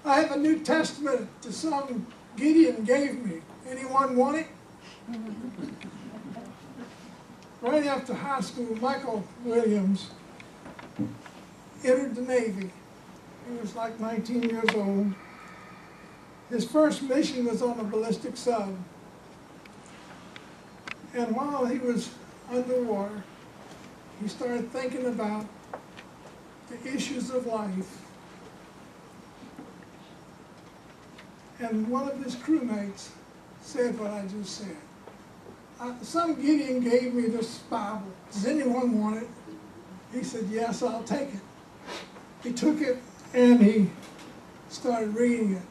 I have a New Testament to some Gideon gave me. Anyone want it? Right after high school, Michael Williams entered the Navy. He was like 19 years old. His first mission was on a ballistic sub. And while he was underwater, he started thinking about the issues of life. And one of his crewmates said what I just said. Some Gideon gave me this Bible. Does anyone want it? He said, yes, I'll take it. He took it and he started reading it.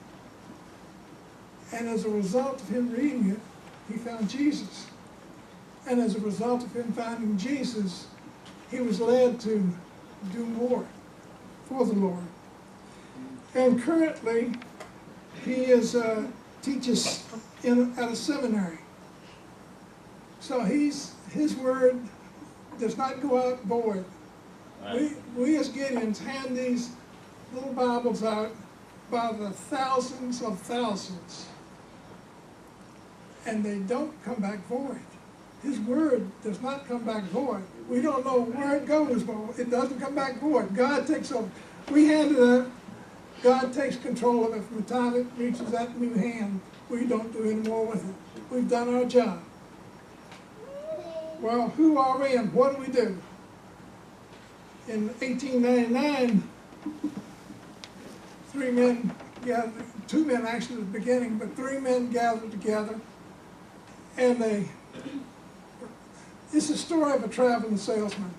And as a result of him reading it, he found Jesus. And as a result of him finding Jesus, he was led to do more for the Lord. And currently, he teaches at a seminary. So his word does not go out void. We as Gideons hand these little Bibles out by the thousands of thousands. And they don't come back void. His word does not come back void. We don't know where it goes, but it doesn't come back void. God takes over. We hand it out. God takes control of it from the time it reaches that new hand. We don't do any more with it. We've done our job. Well, who are we and what do we do? In 1899, three men gathered, two men actually at the beginning, but three men gathered together, and it's a story of a traveling salesman.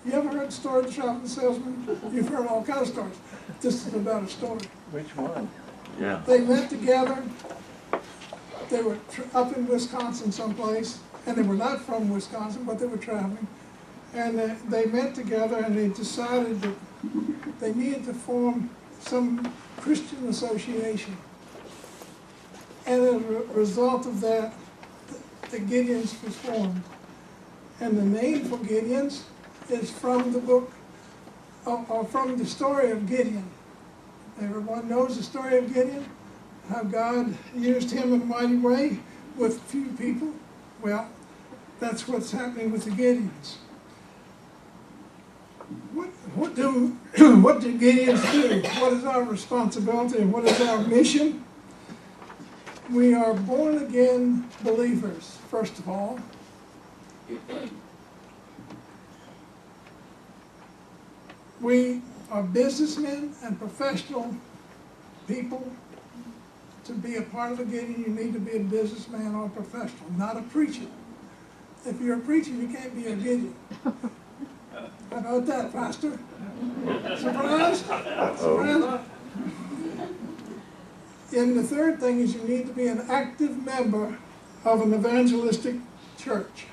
You ever heard the story of the traveling salesman? You've heard all kinds of stories. This is about a story. Which one? Yeah. They met together. They were up in Wisconsin someplace, and they were not from Wisconsin, but they were traveling. And they met together, and they decided that they needed to form some Christian association. And as a result of that, the Gideons was formed. And the name for Gideons is from the book, or from the story of Gideon. Everyone knows the story of Gideon, how God used him in a mighty way with few people. Well, that's what's happening with the Gideons. What do Gideons do? What is our responsibility and what is our mission? We are born again believers, first of all. We are businessmen and professional people. To be a part of a Gideon, you need to be a businessman or a professional, not a preacher. If you're a preacher, you can't be a Gideon. How about that, Pastor? Surprised? Surprised? And the third thing is you need to be an active member of an evangelistic church.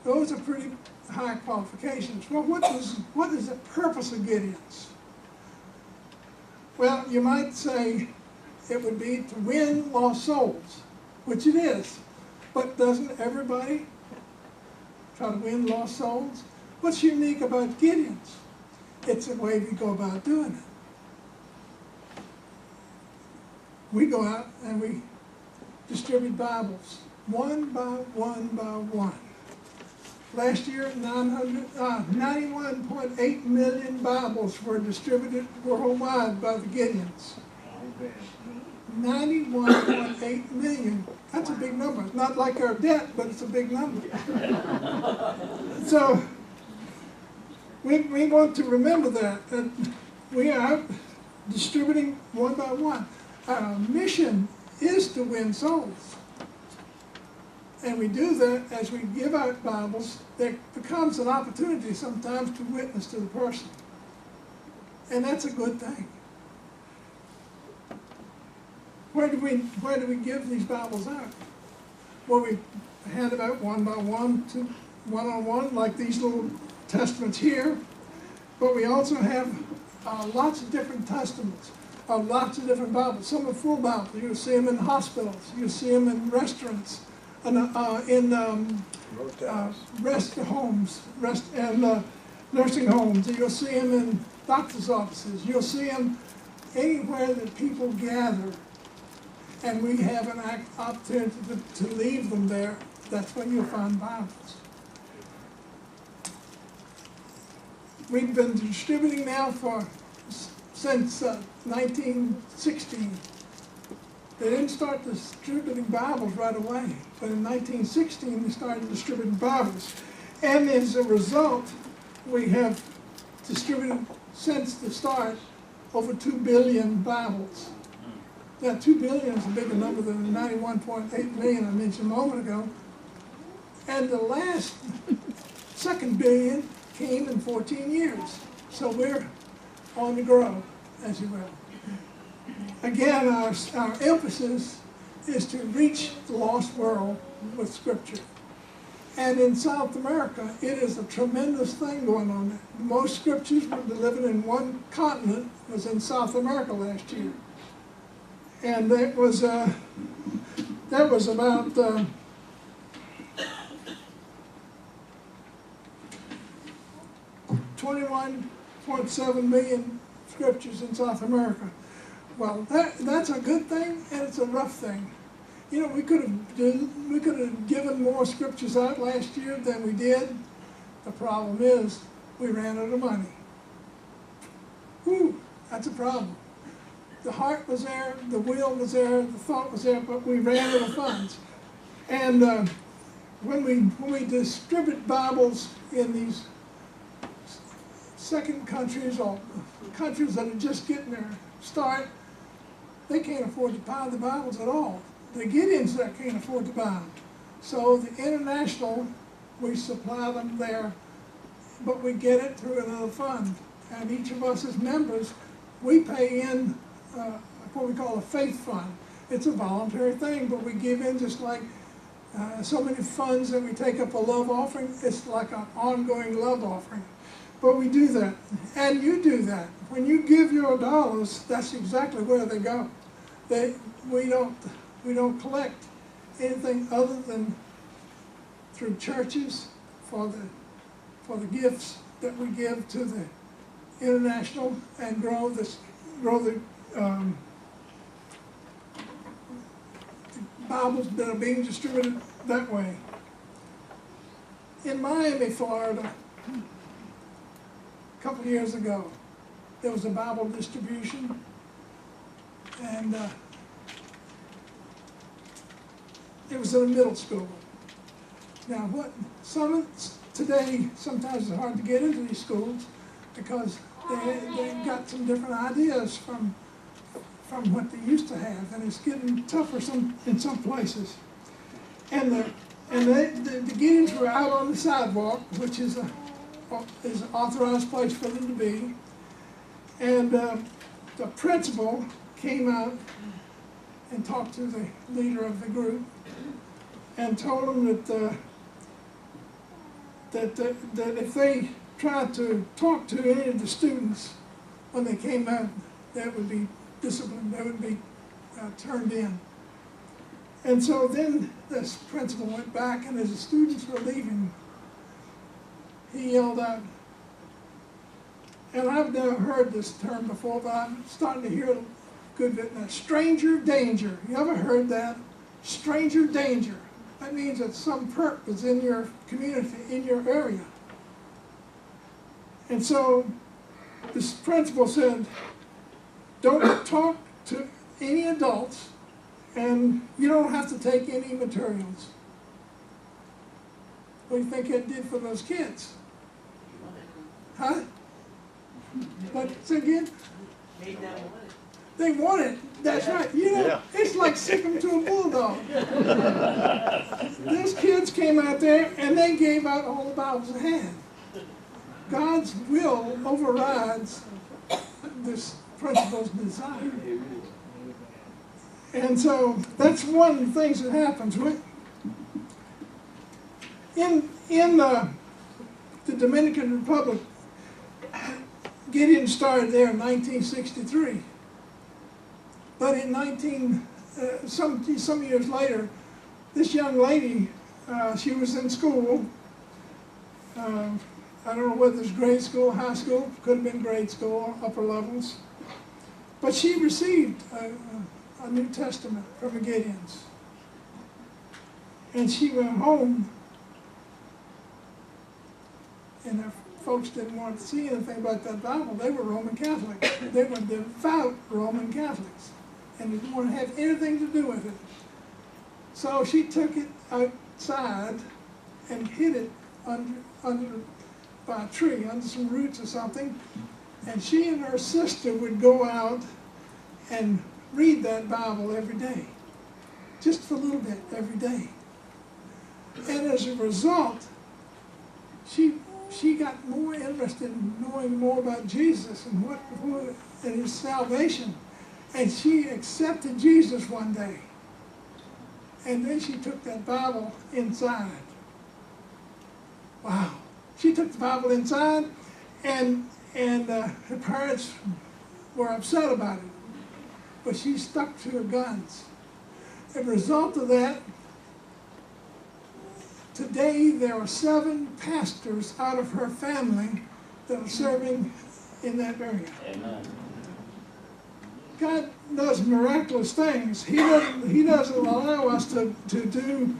Those are pretty high qualifications. Well, what is the purpose of Gideons? Well, you might say it would be to win lost souls, which it is. But doesn't everybody try to win lost souls? What's unique about Gideons? It's the way we go about doing it. We go out and we distribute Bibles, one by one by one. Last year, 91.8 million Bibles were distributed worldwide by the Gideons. 91.8 million. That's a big number. It's not like our debt, but it's a big number. So we want to remember that we are distributing one by one. Our mission is to win souls. And we do that as we give out Bibles. There becomes an opportunity sometimes to witness to the person. And that's a good thing. Where do we give these Bibles out? Well, we hand them out one by one, one-on-one, like these little testaments here. But we also have lots of different testaments, lots of different Bibles. Some are full Bibles. You'll see them in hospitals. You'll see them in restaurants, in rest homes, nursing homes, you'll see them in doctor's offices, you'll see them anywhere that people gather, and we have an opportunity to leave them there. That's when you'll find Bibles. We've been distributing now since 1916. They didn't start distributing Bibles right away, but in 1916 they started distributing Bibles. And as a result, we have distributed, since the start, over 2 billion Bibles. Now, 2 billion is a bigger number than the 91.8 million I mentioned a moment ago. And the last, second billion came in 14 years. So we're on the grow, as you will. Again, our emphasis is to reach the lost world with Scripture. And in South America, it is a tremendous thing going on there. Most scriptures were delivered in one continent, was in South America last year. And that was about 21.7 million scriptures in South America. Well, that's a good thing, and it's a rough thing. You know, we could have given more scriptures out last year than we did. The problem is we ran out of money. Whew, that's a problem. The heart was there, the will was there, the thought was there, but we ran out of funds. And when we distribute Bibles in these second countries or countries that are just getting their start, they can't afford to buy the Bibles at all. The Gideons there can't afford to buy them. So the international, we supply them there, but we get it through another fund. And each of us as members, we pay in what we call a faith fund. It's a voluntary thing, but we give in just like so many funds that we take up a love offering. It's like an ongoing love offering. But we do that, and you do that. When you give your dollars, that's exactly where they go. We don't collect anything other than through churches for the gifts that we give to the international and grow the Bibles that are being distributed that way. In Miami, Florida, a couple of years ago, there was a Bible distribution, and it was in a middle school. Now, today, sometimes it's hard to get into these schools because they got some different ideas from what they used to have, and it's getting tougher in some places. And the Gideons were out on the sidewalk, which is an authorized place for them to be, and the principal came out and talked to the leader of the group and told them that if they tried to talk to any of the students when they came out, that would be disciplined, they would be turned in. And so then this principal went back, and as the students were leaving, he yelled out, and I've never heard this term before, but I'm starting to hear a good bit now, stranger danger. You ever heard that? Stranger danger. That means that some perp is in your community, in your area. And so this principal said, don't talk to any adults, and you don't have to take any materials. What do you think it did for those kids? Huh? What? Say again? Made them want it. They want it. That's right. You know, it's like sick them to a bulldog. Those kids came out there and they gave out all the Bibles they had. God's will overrides this principle's desire. And so that's one of the things that happens. In the Dominican Republic, Gideon started there in 1963. But in some years later, this young lady, she was in school, I don't know whether it's grade school, high school, could have been grade school, upper levels. But she received a New Testament from the Gideons. And she went home, and her folks didn't want to see anything about that Bible. They were Roman Catholics. They were devout Roman Catholics, and didn't want to have anything to do with it. So she took it outside and hid it under by a tree, under some roots or something. And she and her sister would go out and read that Bible every day, just for a little bit every day. And as a result, she got more interested in knowing more about Jesus and and his salvation. And she accepted Jesus one day. And then she took that Bible inside. Wow. She took the Bible inside, and her parents were upset about it. But she stuck to her guns. As a result of that, today there are 7 pastors out of her family that are serving in that area. Amen. God does miraculous things. He doesn't allow us to do.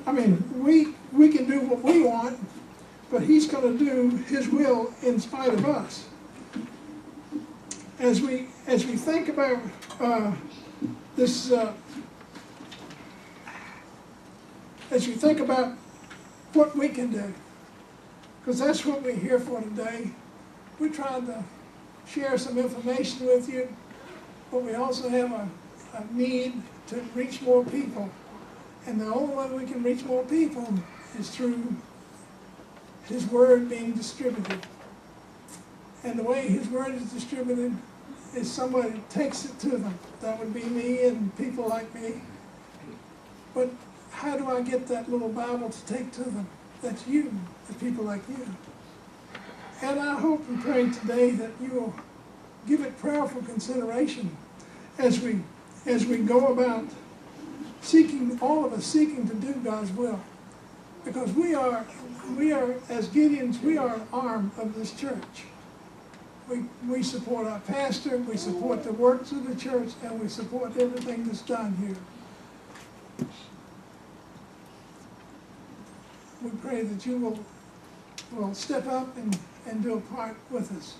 I mean, we can do what we want, but He's going to do His will in spite of us. As we think about this, as we think about what we can do, because that's what we're here for today. We're trying to share some information with you, but we also have a need to reach more people. And the only way we can reach more people is through His Word being distributed. And the way His Word is distributed is somebody takes it to them. That would be me and people like me. But how do I get that little Bible to take to them? That's you, the people like you. And I hope and pray today that you will give it prayerful consideration as we go about seeking, all of us seeking to do God's will. Because we are, as Gideons, we are an arm of this church. We support our pastor, we support the works of the church, and we support everything that's done here. We pray that you will step up and do a part with us.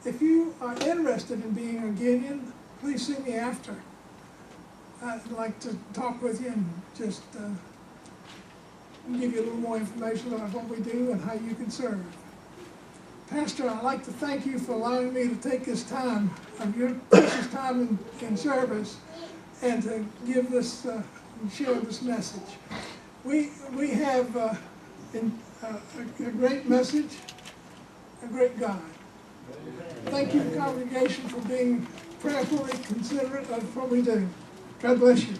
If you are interested in being a Gideon, please see me after. I'd like to talk with you and just give you a little more information about what we do and how you can serve. Pastor, I'd like to thank you for allowing me to take this time of your precious time in service and to give this and share this message. We have a great message, a great God. Thank you, congregation, for being prayerfully considerate of what we do. God bless you.